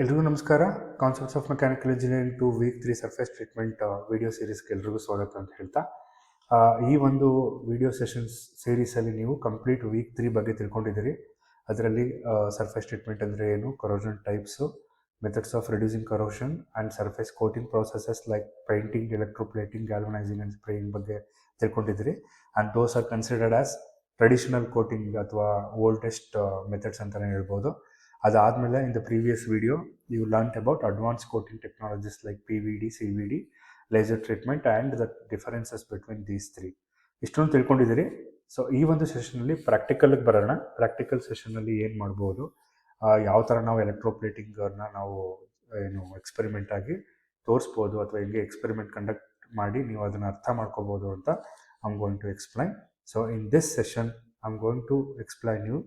ಎಲ್ರಿಗೂ ನಮಸ್ಕಾರ. Concepts of mechanical engineering to week 3 surface treatment video ಸೀರೀಸ್ಗೆ ಎಲ್ರಿಗೂ ಸ್ವಾಗತ ಅಂತ ಹೇಳ್ತಾ, ಈ ಒಂದು ವಿಡಿಯೋ ಸೆಷನ್ಸ್ ಸೀರೀಸಲ್ಲಿ ನೀವು ಕಂಪ್ಲೀಟ್ ವೀಕ್ 3 ಬಗ್ಗೆ ತಿಳ್ಕೊಂಡಿದ್ದೀರಿ. ಅದರಲ್ಲಿ ಸರ್ಫೇಸ್ ಟ್ರೀಟ್ಮೆಂಟ್ ಅಂದರೆ ಏನು, corrosion types, methods of reducing corrosion and surface coating processes like painting, electroplating, galvanising and spraying ಬಗ್ಗೆ ತಿಳ್ಕೊಂಡಿದ್ದೀರಿ. And those are considered as traditional coating ಅಥವಾ ಓಲ್ಡೆಸ್ಟ್ ಮೆಥಡ್ಸ್ ಅಂತಲೇ ಹೇಳ್ಬೋದು. ಅದಾದಮೇಲೆ in the previous video you learnt about advance coating technologies like PVD, CVD, laser treatment and the differences between these 3 ಇಷ್ಟೊಂದು ತಿಳ್ಕೊಂಡಿದ್ದೀರಿ. So ಈ ಒಂದು ಸೆಷನಲ್ಲಿ ಪ್ರಾಕ್ಟಿಕಲ್ಗೆ ಬರೋಣ. ಪ್ರಾಕ್ಟಿಕಲ್ ಸೆಷನ್ನಲ್ಲಿ ಏನು ಮಾಡ್ಬೋದು, ಯಾವ ಥರ ನಾವು ಎಲೆಕ್ಟ್ರೋಪ್ಲೇಟಿಂಗನ್ನು ನಾವು ಎಕ್ಸ್ಪೆರಿಮೆಂಟ್ ಆಗಿ ತೋರಿಸ್ಬೋದು ಅಥವಾ ಹೆಂಗೆ ಎಕ್ಸ್ಪೆರಿಮೆಂಟ್ ಕಂಡಕ್ಟ್ ಮಾಡಿ ನೀವು ಅದನ್ನು ಅರ್ಥ ಮಾಡ್ಕೋಬೋದು ಅಂತ I am going to explain. So in this session I am going to explain you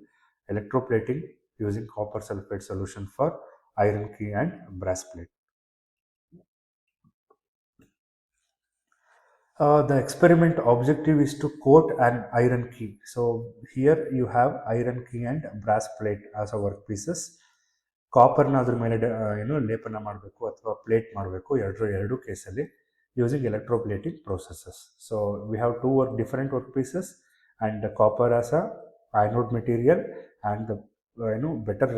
electroplating using copper sulfate solution for iron key and brass plate. The experiment objective is to coat an iron key. So here you have iron key and brass plate as a workpieces. ಕಾಪರ್ನ ಅದ್ರ ಮೇಲೆ ಲೇಪನ ಮಾಡಬೇಕು ಅಥವಾ plate ಮಾಡಬೇಕು, ಎರಡು ಕೇಸಲ್ಲಿ using electroplating processes. So we have different work pieces and copper as a anode material and better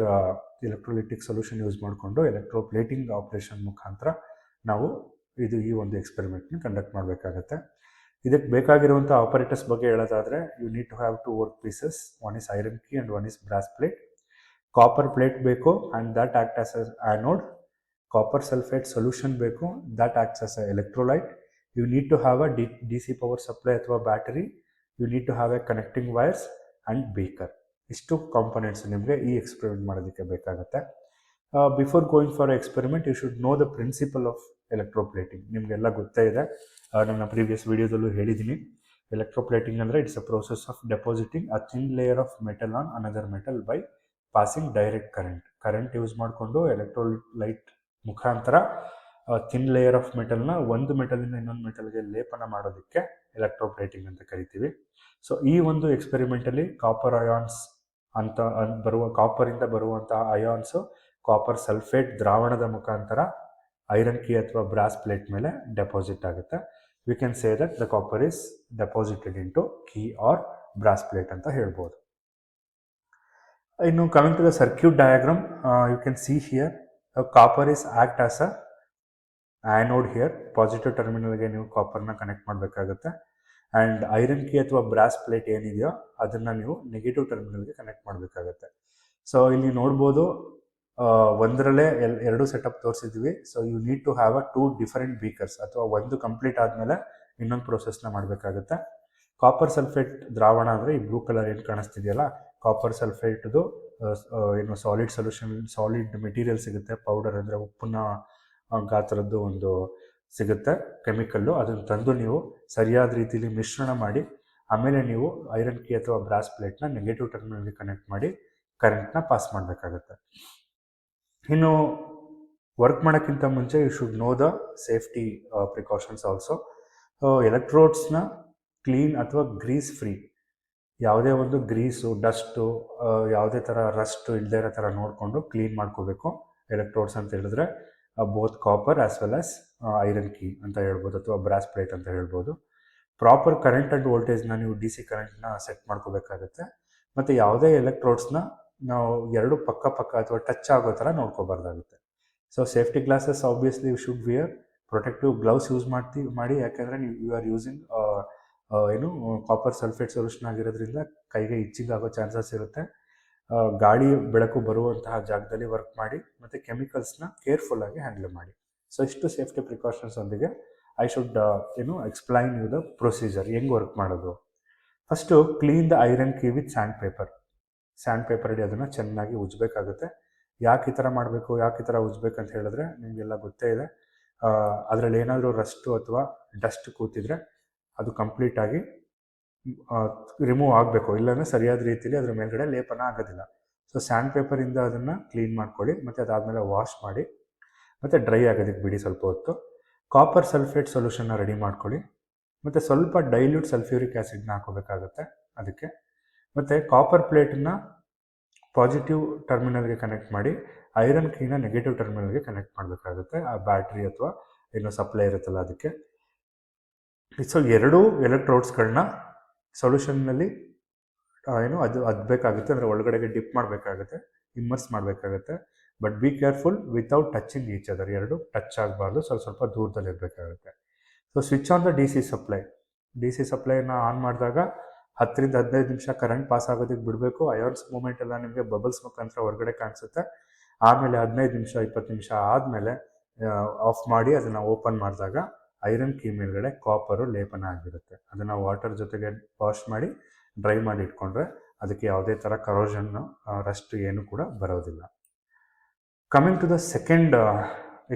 electrolytic solution use ಮಾಡಿಕೊಂಡು electroplating operation ಮುಖಾಂತರ ನಾವು ಈ ಒಂದು ಎಕ್ಸ್ಪೆರಿಮೆಂಟ್ನ ಕಂಡಕ್ಟ್ ಮಾಡಬೇಕಾಗತ್ತೆ. ಇದಕ್ಕೆ ಬೇಕಾಗಿರುವಂಥ ಆಪರೇಟರ್ಸ್ ಬಗ್ಗೆ ಹೇಳೋದಾದರೆ, you need to have 2 work pieces. One is iron key and one is brass plate. Copper plate ಬೇಕು and that act as a anode. Copper sulphate solution ಬೇಕು, that acts as a electrolyte. You need to have a DC power supply ಅಥವಾ battery. You need to have a connecting wires and beaker. ಇಷ್ಟು components ನಿಮಗೆ ಈ experiment ಮಾಡೋದಕ್ಕೆ ಬೇಕಾಗುತ್ತೆ. Before going for experiment you should know the principle of electroplating. ನಿಮಗೆಲ್ಲ ಗೊತ್ತೇ ಇದೆ, ನನ್ನ ಪ್ರೀವಿಯಸ್ ವಿಡಿಯೋದಲ್ಲೂ ಹೇಳಿದ್ದೀನಿ. ಎಲೆಕ್ಟ್ರೋಪ್ಲೇಟಿಂಗ್ ಅಂದರೆ it's a process of depositing a thin layer of metal on another metal by passing direct current use ಮಾಡಿಕೊಂಡು electrolyte ಮುಖಾಂತರ thin layer of ಮೆಟಲ್ನ ಒಂದು ಮೆಟಲಿಂದ ಇನ್ನೊಂದು ಮೆಟಲ್ಗೆ ಲೇಪನ ಮಾಡೋದಕ್ಕೆ ಎಲೆಕ್ಟ್ರೋಪ್ಲೇಟಿಂಗ್ ಅಂತ ಕರಿತೀವಿ. ಸೊ ಈ ಒಂದು ಎಕ್ಸ್ಪೆರಿಮೆಂಟಲ್ಲಿ ಕಾಪರ್ ಅಯಾನ್ಸ್ ಅಂತ ಕಾಪರಿಂದ ಬರುವಂತಹ ಅಯಾನ್ಸು ಕಾಪರ್ ಸಲ್ಫೇಟ್ ದ್ರಾವಣದ ಮುಖಾಂತರ ಐರನ್ ಕೀ ಅಥವಾ ಬ್ರಾಸ್ ಪ್ಲೇಟ್ ಮೇಲೆ ಡೆಪಾಸಿಟ್ ಆಗುತ್ತೆ. We can say that the copper is deposited into key or brass plate ಅಂತ ಹೇಳ್ಬೋದು. ಇನ್ನು coming to the circuit diagram, you can see here copper is act as a anode here. Positive ಟರ್ಮಿನಲ್ಗೆ ನೀವು ಕಾಪರ್ನ connect ಮಾಡಬೇಕಾಗುತ್ತೆ. And iron key ಅಥವಾ brass plate ಏನಿದೆಯೋ ಅದನ್ನು ನೀವು ನೆಗೆಟಿವ್ ಟರ್ಮಿನಲ್ಗೆ ಕನೆಕ್ಟ್ ಮಾಡಬೇಕಾಗುತ್ತೆ. ಸೊ ಇಲ್ಲಿ ನೋಡ್ಬೋದು, ಒಂದರಲ್ಲೇ ಎರಡು ಸೆಟಪ್ ತೋರಿಸಿದ್ವಿ. So you need to have 2 different beakers, ಅಥವಾ ಒಂದು ಕಂಪ್ಲೀಟ್ ಆದಮೇಲೆ ಇನ್ನೊಂದು ಪ್ರೊಸೆಸ್ನ ಮಾಡಬೇಕಾಗುತ್ತೆ. ಕಾಪರ್ ಸಲ್ಫೇಟ್ ದ್ರಾವಣ ಅಂದರೆ ಈ ಬ್ಲೂ ಕಲರ್ ಏನು ಕಾಣಿಸ್ತಿದೆಯಲ್ಲ, ಕಾಪರ್ ಸಲ್ಫೇಟ್ದು ಸಾಲಿಡ್ ಸೊಲ್ಯೂಷನ್, ಸಾಲಿಡ್ ಮೆಟೀರಿಯಲ್ ಸಿಗುತ್ತೆ. ಪೌಡರ್ ಅಂದರೆ ಉಪ್ಪಿನ ಗಾತ್ರದ್ದು ಒಂದು ಸಿಗುತ್ತೆ ಕೆಮಿಕಲ್ಲು. ಅದನ್ನು ತಂದು ನೀವು ಸರಿಯಾದ ರೀತಿಯಲ್ಲಿ ಮಿಶ್ರಣ ಮಾಡಿ ಆಮೇಲೆ ನೀವು ಐರನ್ ಕೀ ಅಥವಾ ಬ್ರಾಸ್ ಪ್ಲೇಟ್ನ ನೆಗೆಟಿವ್ ಟರ್ಮಿನಲ್ಗೆ ಕನೆಕ್ಟ್ ಮಾಡಿ ಕರೆಂಟ್ನ ಪಾಸ್ ಮಾಡಬೇಕಾಗುತ್ತೆ. ಇನ್ನು ವರ್ಕ್ ಮಾಡೋಕ್ಕಿಂತ ಮುಂಚೆ you should know the safety precautions also. ಎಲೆಕ್ಟ್ರೋಡ್ಸ್ನ ಕ್ಲೀನ್ ಅಥವಾ ಗ್ರೀಸ್ ಫ್ರೀ, ಯಾವುದೇ ಒಂದು ಗ್ರೀಸು, ಡಸ್ಟು, ಯಾವುದೇ ಥರ ರಸ್ಟು ಇಲ್ಲದೇ ಇರೋ ಥರ ನೋಡಿಕೊಂಡು ಕ್ಲೀನ್ ಮಾಡ್ಕೋಬೇಕು. ಎಲೆಕ್ಟ್ರೋಡ್ಸ್ ಅಂತ ಹೇಳಿದ್ರೆ both copper as well as iron key ಅಂತ ಹೇಳ್ಬೋದು ಅಥವಾ ಬ್ರಾಸ್ ಪ್ಲೇಟ್ ಅಂತ ಹೇಳ್ಬೋದು. ಪ್ರಾಪರ್ ಕರೆಂಟ್ ಆ್ಯಂಡ್ ವೋಲ್ಟೇಜ್ನ ನೀವು DC ಕರೆಂಟ್ನ ಸೆಟ್ ಮಾಡ್ಕೋಬೇಕಾಗುತ್ತೆ. ಮತ್ತು ಯಾವುದೇ ಎಲೆಕ್ಟ್ರೋಡ್ಸ್ನ ನಾವು ಎರಡು ಪಕ್ಕ ಅಥವಾ ಟಚ್ ಆಗೋ ಥರ ನೋಡ್ಕೋಬಾರ್ದಾಗುತ್ತೆ. So safety glasses obviously you should wear. Protective gloves use ಮಾಡಿ, ಯಾಕೆಂದರೆ you are using copper sulphate solution ಆಗಿರೋದ್ರಿಂದ ಕೈಗೆ ಇಚ್ಚಿಂಗ್ ಆಗೋ ಚಾನ್ಸಸ್ ಇರುತ್ತೆ. ಗಾಳಿ ಬೆಳಕು ಬರುವಂತಹ ಜಾಗದಲ್ಲಿ ವರ್ಕ್ ಮಾಡಿ, ಮತ್ತು ಕೆಮಿಕಲ್ಸ್ನ ಕೇರ್ಫುಲ್ಲಾಗಿ ಹ್ಯಾಂಡಲ್ ಮಾಡಿ. ಸೊ ಇಷ್ಟು ಸೇಫ್ಟಿ ಪ್ರಿಕಾಷನ್ಸ್ ಒಂದಿಗೆ I should explain you the procedure, ಹೆಂಗೆ ವರ್ಕ್ ಮಾಡೋದು. First clean the iron key with sandpaper. Sandpaper ಇಡಿ ಅದನ್ನು ಚೆನ್ನಾಗಿ ಉಜ್ಜಬೇಕಾಗುತ್ತೆ. ಯಾಕೆ ಈ ಥರ ಮಾಡಬೇಕು, ಯಾಕೆ ಈ ಥರ ಉಜ್ಜಬೇಕಂತ ಹೇಳಿದ್ರೆ ನಿಮಗೆಲ್ಲ ಗೊತ್ತೇ ಇದೆ. ಅದರಲ್ಲಿ ಏನಾದರೂ ರಸ್ಟು ಅಥವಾ ಡಸ್ಟ್ ಕೂತಿದ್ರೆ ಅದು ಕಂಪ್ಲೀಟಾಗಿ ರಿಮೂವ್ ಆಗಬೇಕು, ಇಲ್ಲಾಂದರೆ ಸರಿಯಾದ ರೀತಿಯಲ್ಲಿ ಅದರ ಮೇಲ್ಗಡೆ ಲೇಪನ ಆಗೋದಿಲ್ಲ. ಸೊ ಸ್ಯಾಂಡ್ ಪೇಪರಿಂದ ಅದನ್ನು ಕ್ಲೀನ್ ಮಾಡ್ಕೊಳ್ಳಿ, ಮತ್ತು ಅದಾದಮೇಲೆ ವಾಶ್ ಮಾಡಿ, ಮತ್ತು ಡ್ರೈ ಆಗೋದಕ್ಕೆ ಬಿಡಿ ಸ್ವಲ್ಪ ಹೊತ್ತು. ಕಾಪರ್ ಸಲ್ಫೇಟ್ ಸೊಲ್ಯೂಷನ್ನ ರೆಡಿ ಮಾಡ್ಕೊಳ್ಳಿ, ಮತ್ತು ಸ್ವಲ್ಪ ಡೈಲ್ಯೂಟ್ ಸಲ್ಫ್ಯೂರಿಕ್ ಆ್ಯಸಿಡ್ನ ಹಾಕೋಬೇಕಾಗುತ್ತೆ ಅದಕ್ಕೆ. ಮತ್ತು ಕಾಪರ್ ಪ್ಲೇಟನ್ನ ಪಾಸಿಟಿವ್ ಟರ್ಮಿನಲ್ಗೆ ಕನೆಕ್ಟ್ ಮಾಡಿ ಐರನ್ ಕೀನ ನೆಗೆಟಿವ್ ಟರ್ಮಿನಲ್ಗೆ ಕನೆಕ್ಟ್ ಮಾಡಬೇಕಾಗುತ್ತೆ, ಆ ಬ್ಯಾಟ್ರಿ ಅಥವಾ ಏನೋ ಸಪ್ಲೈ ಇರುತ್ತಲ್ಲ ಅದಕ್ಕೆ. ಸೊ ಎರಡೂ ಎಲೆಕ್ಟ್ರೋಡ್ಸ್ಗಳನ್ನ ಸೊಲ್ಯೂಷನ್ನಲ್ಲಿ ಏನು ಅದು ಬೇಕಾಗುತ್ತೆ, ಅಂದರೆ ಒಳಗಡೆಗೆ ಡಿಪ್ ಮಾಡಬೇಕಾಗುತ್ತೆ, ಇಮ್ಮರ್ಸ್ ಮಾಡಬೇಕಾಗುತ್ತೆ. But be careful without touching each other, ಎರಡು ಟಚ್ ಆಗಬಾರ್ದು, ಸ್ವಲ್ಪ ದೂರದಲ್ಲಿ ಇರಬೇಕಾಗುತ್ತೆ. So switch on the D C ಸಪ್ಲೈನ ಆನ್ ಮಾಡಿದಾಗ 10 ರಿಂದ 15 ನಿಮಿಷ ಕರೆಂಟ್ ಪಾಸ್ ಆಗೋದಕ್ಕೆ ಬಿಡಬೇಕು. ಅಯಾನ್ಸ್ ಮೂಮೆಂಟ್ ಎಲ್ಲ ನಿಮಗೆ ಬಬಲ್ಸ್ ಮುಖಾಂತರ ಹೊರಗಡೆ ಕಾಣಿಸುತ್ತೆ. ಆಮೇಲೆ 15 ನಿಮಿಷ 20 ನಿಮಿಷ ಆದಮೇಲೆ ಆಫ್ ಮಾಡಿ ಅದನ್ನು ಓಪನ್ ಮಾಡಿದಾಗ ಐರನ್ ಕೀ ಮೇಲ್ಗಡೆ ಕಾಪರು ಲೇಪನ ಆಗಿರುತ್ತೆ. ಅದನ್ನು ವಾಟರ್ ಜೊತೆಗೆ ವಾಶ್ ಮಾಡಿ ಡ್ರೈ ಮಾಡಿ ಇಟ್ಕೊಂಡ್ರೆ ಅದಕ್ಕೆ ಯಾವುದೇ ಥರ ಕರೋಷನ್ನು ರಸ್ಟ್ ಏನು ಕೂಡ ಬರೋದಿಲ್ಲ. Coming to the second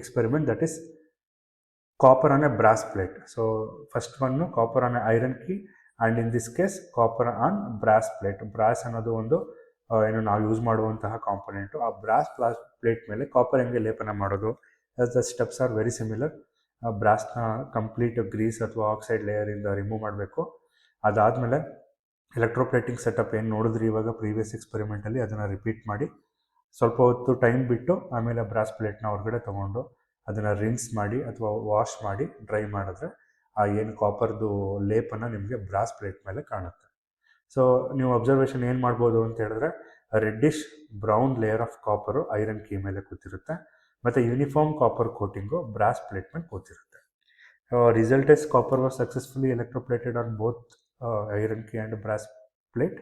experiment, that is copper on a brass plate. So first one copper on a iron key and in this case copper on brass plate. Brass ಅನ್ನೋದು ಒಂದು ಏನು ನಾವು ಯೂಸ್ ಮಾಡುವಂತಹ component. ಆ brass plate ಮೇಲೆ copper ಹೆಂಗೆ ಲೇಪನ ಮಾಡೋದು, the steps are very similar. ಬ್ರಾಸ್ನ ಕಂಪ್ಲೀಟ್ ಗ್ರೀಸ್ ಅಥವಾ ಆಕ್ಸೈಡ್ ಲೇಯರಿಂದ ರಿಮೂವ್ ಮಾಡಬೇಕು. ಅದಾದಮೇಲೆ ಎಲೆಕ್ಟ್ರೋಪ್ಲೇಟಿಂಗ್ ಸೆಟಪ್ ಏನು ನೋಡಿದ್ರಿ ಇವಾಗ ಪ್ರೀವಿಯಸ್ ಎಕ್ಸ್ಪೆರಿಮೆಂಟಲ್ಲಿ, ಅದನ್ನು ರಿಪೀಟ್ ಮಾಡಿ ಸ್ವಲ್ಪ ಹೊತ್ತು ಟೈಮ್ ಬಿಟ್ಟು ಆಮೇಲೆ ಬ್ರಾಸ್ ಪ್ಲೇಟ್ನ ಹೊರಗಡೆ ತೊಗೊಂಡು ಅದನ್ನು ರಿನ್ಸ್ ಮಾಡಿ ಅಥವಾ ವಾಶ್ ಮಾಡಿ ಡ್ರೈ ಮಾಡಿದ್ರೆ ಆ ಏನು ಕಾಪರ್ದು ಲೇಪನ ನಿಮಗೆ ಬ್ರಾಸ್ ಪ್ಲೇಟ್ ಮೇಲೆ ಕಾಣುತ್ತೆ. ಸೊ ನೀವು ಅಬ್ಸರ್ವೇಷನ್ ಏನು ಮಾಡ್ಬೋದು ಅಂತ ಹೇಳಿದ್ರೆ, reddish brown layer of copper iron key ಮೇಲೆ ಕೂತಿರುತ್ತೆ, ಮತ್ತು uniform copper coating brass plate ಮೇಲೆ ಕೂತಿರುತ್ತೆ. Result is copper was successfully electroplated on both iron key and brass plate.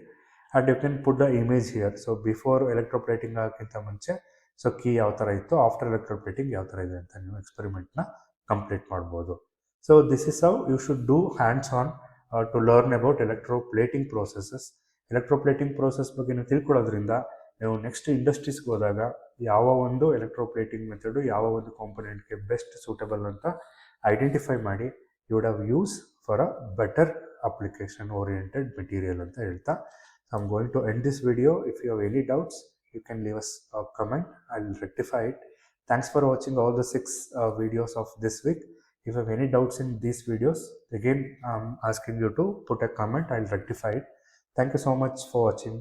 And you can put the image here. So before electroplating ಆಗೋಕ್ಕಿಂತ ಮುಂಚೆ so key ಯಾವ ಥರ ಇತ್ತು, ಆಫ್ಟರ್ ಎಲೆಕ್ಟ್ರೋಪ್ಲೇಟಿಂಗ್ ಯಾವ ಥರ ಇದೆ ಅಂತ ನೀವು ಎಕ್ಸ್ಪೆರಿಮೆಂಟ್ನ ಕಂಪ್ಲೀಟ್ ಮಾಡ್ಬೋದು. So this is how you should do hands on to learn about electroplating processes. Electroplating process ಬಗ್ಗೆ ನೀವು ತಿಳ್ಕೊಳ್ಳೋದ್ರಿಂದ ನೀವು ನೆಕ್ಸ್ಟ್ ಇಂಡಸ್ಟ್ರೀಸ್ಗೆ ಹೋದಾಗ ಯಾವ ಒಂದು ಎಲೆಕ್ಟ್ರೋಪ್ಲೇಟಿಂಗ್ ಮೆಥಡು ಯಾವ ಒಂದು ಕಾಂಪೊನೆಂಟ್ಗೆ ಬೆಸ್ಟ್ ಸೂಟಬಲ್ ಅಂತ ಐಡೆಂಟಿಫೈ ಮಾಡಿ you would have use for a better application oriented material ಅಂತ ಹೇಳ್ತಾ, I am going to end this video. If you have any doubts you can leave us a comment. I'll rectify it. Thanks for watching all the 6 videos of this week. If you have any doubts in these videos, again I'm asking you to put a comment. I'll rectify it. Thank you so much for watching.